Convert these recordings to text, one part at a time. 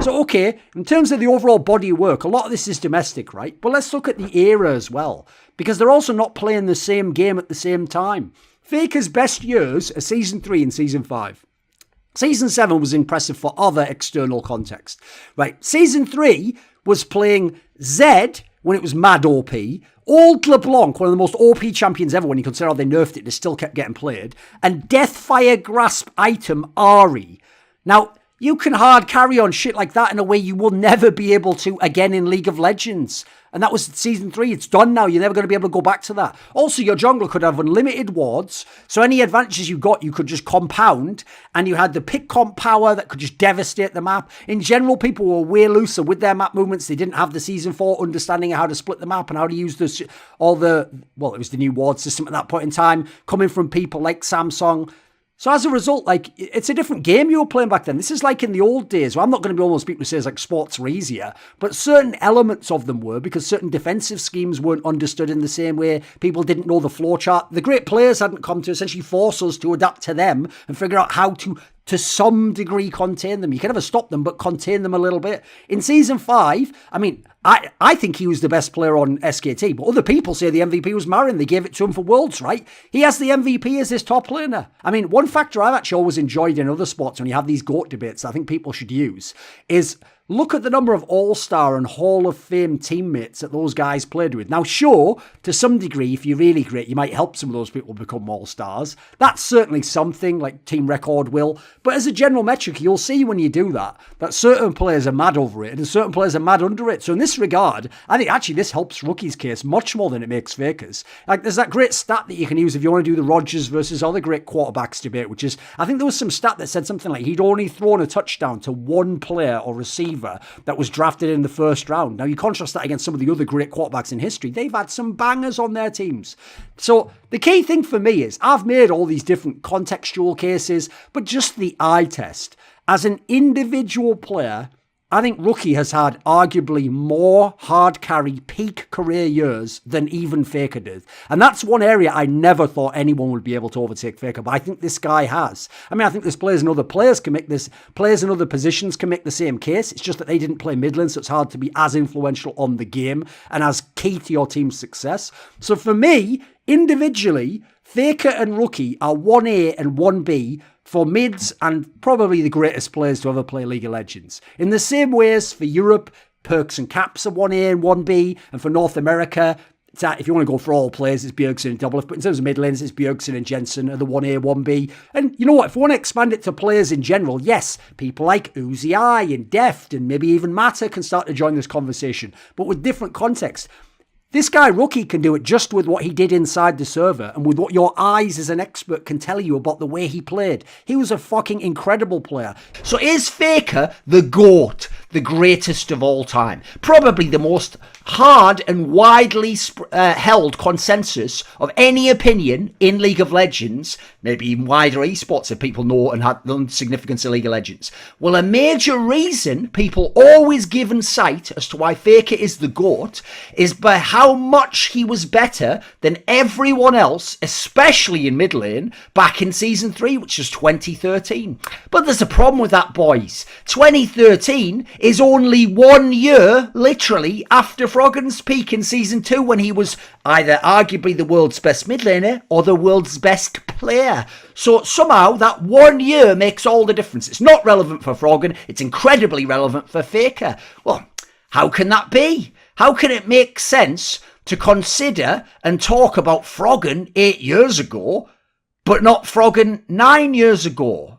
So, okay, in terms of the overall body of work, a lot of this is domestic, right? But let's look at the era as well, because they're also not playing the same game at the same time. Faker's best years are Season 3 and Season 5. Season 7 was impressive for other external context, right? Season 3 was playing Zed when it was mad OP, Old LeBlanc, one of the most OP champions ever when you consider how they nerfed it, they still kept getting played, and Deathfire Grasp item Ari. Now, you can hard carry on shit like that in a way you will never be able to again in League of Legends. And that was Season 3. It's done now. You're never going to be able to go back to that. Also, your jungler could have unlimited wards. So any advantages you got, you could just compound. And you had the pick comp power that could just devastate the map. In general, people were way looser with their map movements. They didn't have the Season 4 understanding of how to split the map and how to use it was the new ward system at that point in time, coming from people like Samsung. So as a result, like, it's a different game you were playing back then. This is like in the old days. Well, I'm not going to be one of those people who says like sports were easier, but certain elements of them were, because certain defensive schemes weren't understood in the same way. People didn't know the flow chart. The great players hadn't come to essentially force us to adapt to them and figure out how to some degree contain them. You can never stop them, but contain them a little bit. In Season 5, I mean, I think he was the best player on SKT, but other people say the MVP was Marin. They gave it to him for Worlds, right? He has the MVP as his top laner. I mean, one factor I've actually always enjoyed in other sports when you have these GOAT debates I think people should use is look at the number of All-Star and Hall of Fame teammates that those guys played with. Now, sure, to some degree, if you're really great, you might help some of those people become All-Stars. That's certainly something, like team record will. But as a general metric, you'll see when you do that certain players are mad over it and certain players are mad under it. So in this regard, I think actually this helps Rookie's case much more than it makes Faker's. Like, there's that great stat that you can use if you want to do the Rodgers versus other great quarterbacks debate, which is, I think there was some stat that said something like he'd only thrown a touchdown to one player or receiver that was drafted in the first round. Now, you contrast that against some of the other great quarterbacks in history. They've had some bangers on their teams. So the key thing for me is I've made all these different contextual cases, but just the eye test. As an individual player, I think Rookie has had arguably more hard carry peak career years than even Faker did. And that's one area I never thought anyone would be able to overtake Faker, but I think this guy has. I mean, I think there's players and other players can make this, players in other positions can make the same case. It's just that they didn't play mid lane, so it's hard to be as influential on the game and as key to your team's success. So for me, individually, Faker and Rookie are 1A and 1B for mids and probably the greatest players to ever play League of Legends. In the same way as for Europe, Perks and Caps are 1A and 1B, and for North America, if you want to go for all players, it's Bjergsen and Doublelift, but in terms of mid lanes, it's Bjergsen and Jensen are the 1A, 1B. And you know what, if we want to expand it to players in general, yes, people like Uzi I and Deft and maybe even Mata can start to join this conversation, but with different context. This guy, Rookie, can do it just with what he did inside the server and with what your eyes as an expert can tell you about the way he played. He was a fucking incredible player. So is Faker the GOAT, the greatest of all time? Probably the most hard and widely held consensus of any opinion in League of Legends, maybe even wider esports if people know and have the significance of League of Legends. Well, a major reason people always give and cite as to why Faker is the GOAT is by how much he was better than everyone else, especially in mid lane, back in Season 3, which was 2013. But there's a problem with that, boys. 2013 is only 1 year, literally, after Froggen's peak in Season 2, when he was either arguably the world's best mid laner or the world's best player. So somehow that 1 year makes all the difference. It's not relevant for Froggen. It's incredibly relevant for Faker. Well, how can that be? How can it make sense to consider and talk about Froggen 8 years ago, but not Froggen 9 years ago?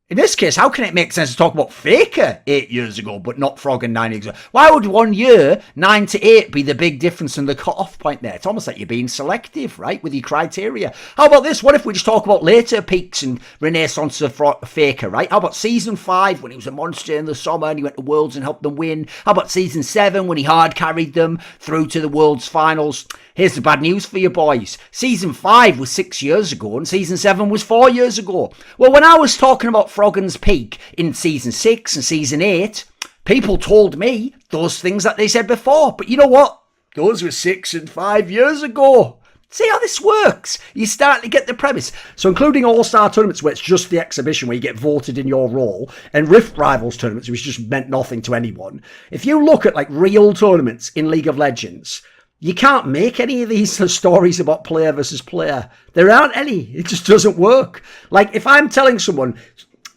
In this case, how can it make sense to talk about Faker 8 years ago, but not Froggen 9 years ago? Why would 1 year, 9 to 8, be the big difference in the cut-off point there? It's almost like you're being selective, right, with your criteria. How about this? What if we just talk about later peaks and renaissance of Faker, right? How about Season 5, when he was a monster in the summer and he went to Worlds and helped them win? How about Season 7, when he hard-carried them through to the Worlds finals? Here's the bad news for you boys. Season 5 was 6 years ago and Season 7 was 4 years ago. Well, when I was talking about Froggen's peak in Season 6 and Season 8, people told me those things that they said before. But you know what? Those were 6 and 5 years ago. See how this works? You start to get the premise. So including all-star tournaments where it's just the exhibition where you get voted in your role, and Rift Rivals tournaments which just meant nothing to anyone. If you look at like real tournaments in League of Legends, you can't make any of these stories about player versus player. There aren't any. It just doesn't work. Like if I'm telling someone...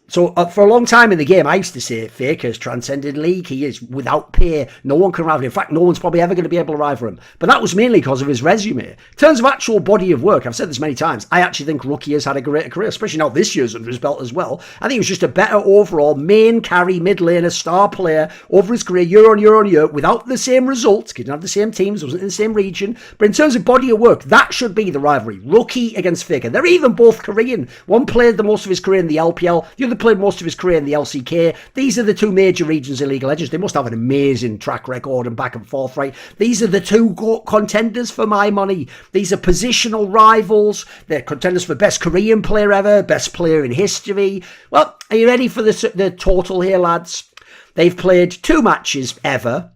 So for a long time in the game, I used to say Faker's transcended League. He is without peer. No one can rival him. In fact, no one's probably ever going to be able to rival him. But that was mainly because of his resume. In terms of actual body of work, I've said this many times, I actually think Rookie has had a greater career, especially now this year's under his belt as well. I think he was just a better overall main carry, mid laner, star player over his career year on year on year without the same results. He didn't have the same teams, wasn't in the same region. But in terms of body of work, that should be the rivalry. Rookie against Faker. They're even both Korean. One played the most of his career in the LPL. The other played most of his career in the LCK. These are the two major regions in League of Legends. They must have an amazing track record and back and forth, right? These are the two contenders for my money. These are positional rivals. They're contenders for best Korean player ever, best player in history. Well, are you ready for the total here, lads? They've played 2 matches ever.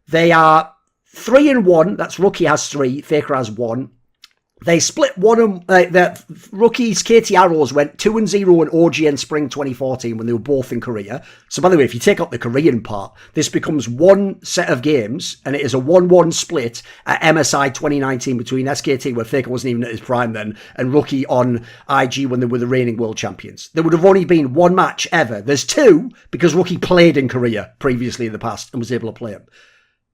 They are 3-1. That's Rookie has 3. Faker has 1. They split the Rookies, KT Arrows went 2-0 in OGN Spring 2014 when they were both in Korea. So by the way, if you take out the Korean part, this becomes one set of games and it is a 1-1 split at MSI 2019 between SKT, where Faker wasn't even at his prime then, and Rookie on IG when they were the reigning world champions. There would have only been 1 match ever. There's 2 because Rookie played in Korea previously in the past and was able to play him.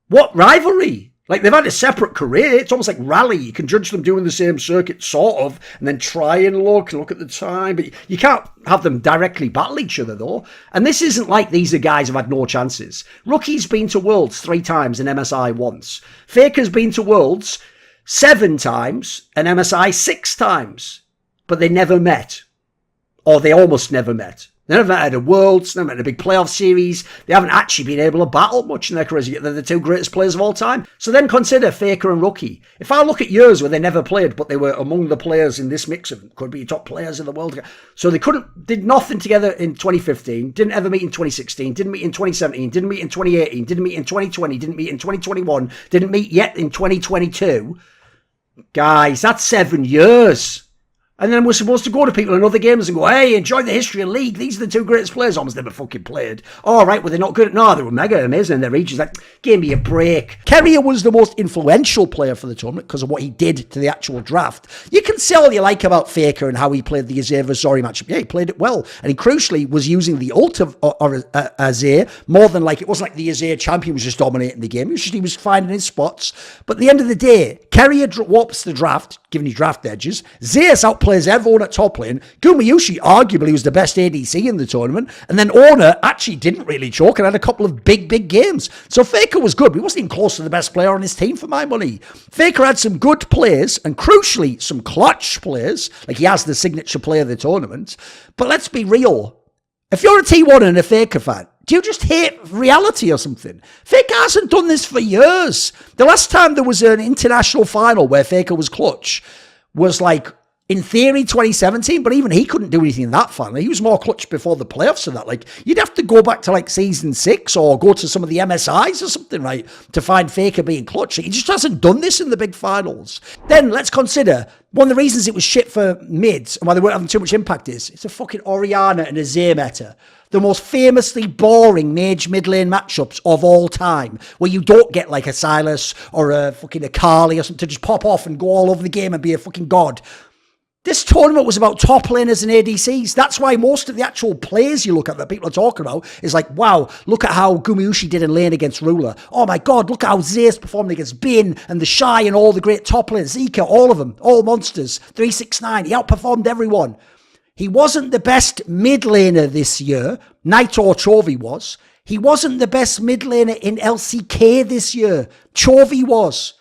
What rivalry? Like, they've had a separate career. It's almost like Rally. You can judge them doing the same circuit, sort of, and then try and look at the time. But you can't have them directly battle each other, though. And this isn't like these are guys who've had no chances. Rookie's been to Worlds 3 times and MSI once. Faker's been to Worlds 7 times and MSI 6 times. But they never met. Or they almost never met. They never met at a Worlds, never met in a big playoff series. They haven't actually been able to battle much in their careers, yet they're the 2 greatest players of all time. So then consider Faker and Rookie. If I look at years where they never played, but they were among the players in this mix of them, could be top players in the world. So they did nothing together in 2015, didn't ever meet in 2016, didn't meet in 2017, didn't meet in 2018, didn't meet in 2020, didn't meet in 2021, didn't meet yet in 2022. Guys, that's 7 years. And then we're supposed to go to people in other games and go, hey, enjoy the history of League. These are the 2 greatest players. Almost never fucking played. All right, well, they're not good. No, they were mega amazing in their regions. Like, give me a break. Kerrier was the most influential player for the tournament because of what he did to the actual draft. You can say all you like about Faker and how he played the Azir vs Zori matchup. Yeah, he played it well. And he crucially was using the ult of Azir more than like, it wasn't like the Azir champion was just dominating the game. He was finding his spots. But at the end of the day, Kerrier warps the draft, giving you draft edges. Zeus outplays everyone at top lane. Gumayushi arguably was the best ADC in the tournament. And then Orna actually didn't really choke and had a couple of big games. So Faker was good, but he wasn't even close to the best player on his team for my money. Faker had some good players and crucially some clutch players. Like he has the signature player of the tournament. But let's be real. If you're a T1 and a Faker fan, do you just hate reality or something? Faker hasn't done this for years. The last time there was an international final where Faker was clutch was like, in theory, 2017, but even he couldn't do anything in that final. He was more clutch before the playoffs and that. Like, you'd have to go back to like season 6 or go to some of the MSIs or something, right, to find Faker being clutch. He just hasn't done this in the big finals. Then let's consider one of the reasons it was shit for mids and why they weren't having too much impact is it's a fucking Orianna and a Azir meta. The most famously boring mage mid lane matchups of all time, where you don't get like a Silas or a fucking Akali or something to just pop off and go all over the game and be a fucking god. This tournament was about top laners and ADCs. That's why most of the actual plays you look at that people are talking about is like, wow, look at how Gumayushi did in lane against Ruler. Oh my God, look at how Zeus performed against Bin and the Shy and all the great top laners. Zika, all of them, all monsters. 369, he outperformed everyone. He wasn't the best mid laner this year. Naito Chovy was. He wasn't the best mid laner in LCK this year. Chovy was.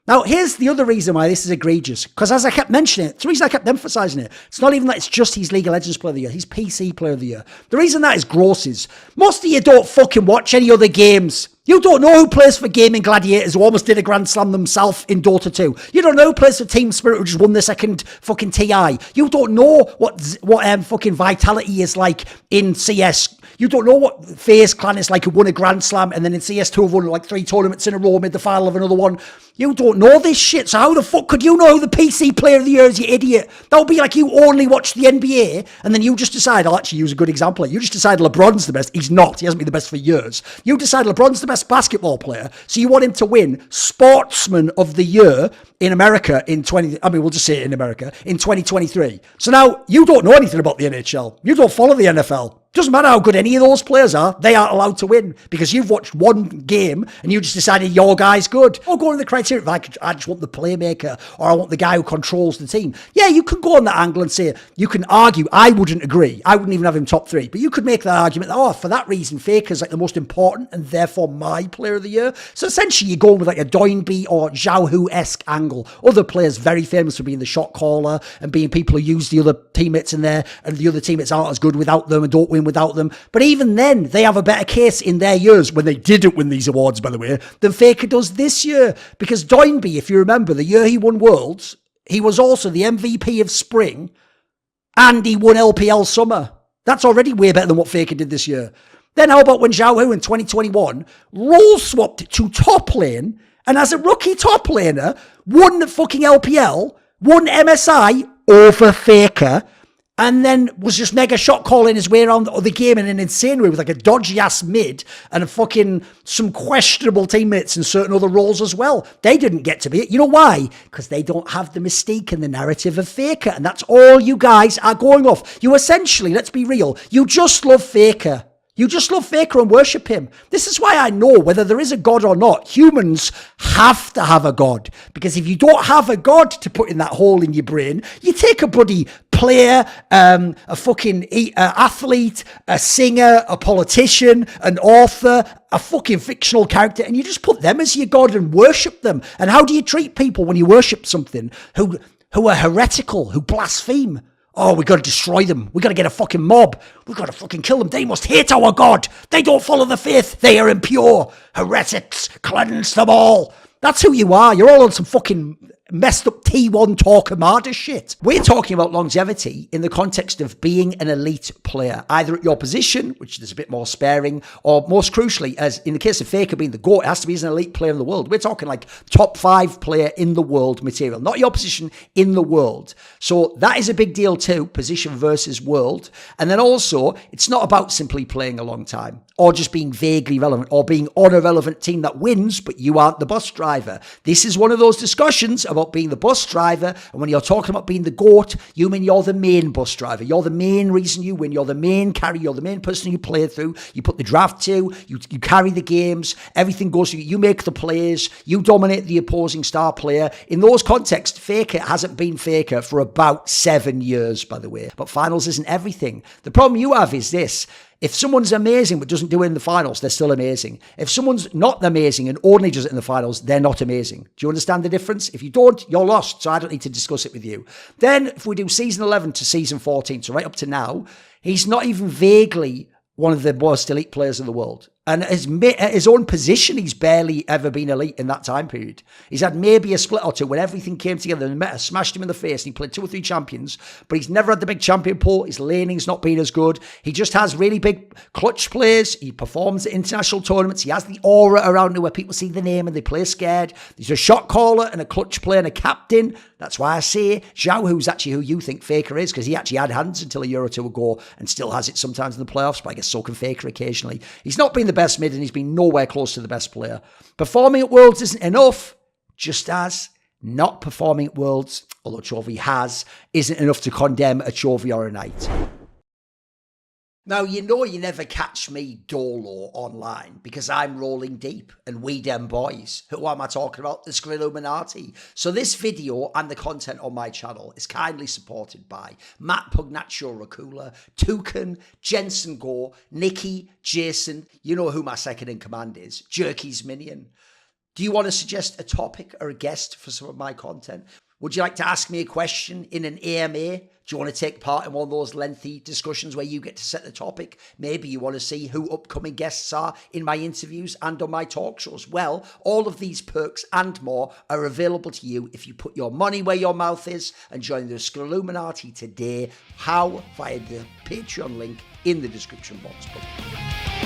Now, here's the other reason why this is egregious. Because as I kept mentioning it, it's the reason I kept emphasizing it. It's not even that it's just he's League of Legends Player of the Year. He's PC Player of the Year. The reason that is gross is most of you don't fucking watch any other games. You don't know who plays for Gaming Gladiators who almost did a Grand Slam themselves in Dota 2. You don't know who plays for Team Spirit who just won the second fucking TI. You don't know what fucking Vitality is like in CS. You don't know what FaZe Clan is like, who won a Grand Slam, and then in CS2 have won like 3 tournaments in a row, made the final of another one. You don't know this shit, so how the fuck could you know who the PC player of the year is, you idiot? That would be like you only watch the NBA, and then you just decide, I'll actually use a good example. You just decide LeBron's the best. He's not. He hasn't been the best for years. You decide LeBron's the best basketball player, so you want him to win Sportsman of the Year in America in we'll just say it in America, in 2023. So now, you don't know anything about the NHL. You don't follow the NFL. Doesn't matter how good any of those players are, they aren't allowed to win because you've watched one game and you just decided your guy's good. Or go on the criteria, if I just want the playmaker or I want the guy who controls the team. Yeah, you can go on that angle and say, you can argue, I wouldn't agree. I wouldn't even have him top 3, but you could make that argument that, for that reason, Faker's like the most important and therefore my player of the year. So essentially you're going with like a Doinby or Zhao Hu-esque angle. Other players very famous for being the shot caller and being people who use the other teammates in there and the other teammates aren't as good without them and don't win without them. But even then, they have a better case in their years when they didn't win these awards, by the way, than Faker does this year. Because Doinby, if you remember, the year he won Worlds, he was also the MVP of Spring and he won LPL Summer. That's already way better than what Faker did this year. Then how about when Zhao Hu in 2021 role swapped to top lane and as a rookie top laner won the fucking LPL, won MSI over Faker, and then was just mega shot calling his way around the game in an insane way with like a dodgy ass mid and a fucking some questionable teammates in certain other roles as well. They didn't get to be it. You know why? Because they don't have the mystique and the narrative of Faker. And that's all you guys are going off. You essentially, let's be real, you just love Faker. You just love Faker and worship him. This is why I know whether there is a God or not, humans have to have a God. Because if you don't have a God to put in that hole in your brain, you take a bloody player, a fucking athlete, a singer, a politician, an author, a fucking fictional character, and you just put them as your God and worship them. And how do you treat people when you worship something who are heretical, who blaspheme? Oh, we got to destroy them. We got to get a fucking mob. We got to fucking kill them. They must hate our God. They don't follow the faith. They are impure. Heretics, cleanse them all. That's who you are. You're all on some fucking messed up T1 Torquemada shit. We're talking about longevity in the context of being an elite player, either at your position, which there's a bit more sparing, or most crucially, as in the case of Faker being the GOAT, it has to be as an elite player in the world. We're talking like top 5 player in the world material, not your position in the world. So that is a big deal too, position versus world. And then also, it's not about simply playing a long time or just being vaguely relevant or being on a relevant team that wins, but you aren't the bus driver. This is one of those discussions about being the bus driver, and when you're talking about being the GOAT, you mean you're the main bus driver. You're the main reason you win. You're the main carry. You're the main person you play through. You put the draft to. You carry the games. Everything goes through you. You make the plays. You dominate the opposing star player. In those contexts, Faker hasn't been Faker for about 7 years, by the way. But finals isn't everything. The problem you have is this. If someone's amazing but doesn't do it in the finals, they're still amazing. If someone's not amazing and only does it in the finals, they're not amazing. Do you understand the difference? If you don't, you're lost, so I don't need to discuss it with you. Then, if we do season 11 to season 14, so right up to now, he's not even vaguely one of the most elite players in the world. And at his own position, he's barely ever been elite in that time period. He's had maybe a split or two when everything came together and Meta smashed him in the face and he played 2 or 3 champions, but he's never had the big champion pull. His laning's not been as good. He just has really big clutch plays. He performs at international tournaments. He has the aura around him where people see the name and they play scared. He's a shot caller and a clutch player and a captain. That's why I say Zhao Hu's actually who you think Faker is, because he actually had hands until a year or two ago and still has it sometimes in the playoffs, but I guess so can Faker occasionally. He's not been the best mid and he's been nowhere close to the best player. Performing at Worlds isn't enough, just as not performing at Worlds, although Chovy has, isn't enough to condemn a Chovy or a Knight. Now, you know you never catch me dolo online because I'm rolling deep and we dem boys. Who am I talking about? The Skrilluminati. So this video and the content on my channel is kindly supported by Matt Pugnatio Rajcula, Toucan, Jensen Goh, Nicky, Jasun. You know who my second in command is, Jerky's Minion. Do you want to suggest a topic or a guest for some of my content? Would you like to ask me a question in an AMA? Do you want to take part in one of those lengthy discussions where you get to set the topic? Maybe you want to see who upcoming guests are in my interviews and on my talk shows. Well, all of these perks and more are available to you if you put your money where your mouth is and join the Skilluminati today. How? Via the Patreon link in the description box below.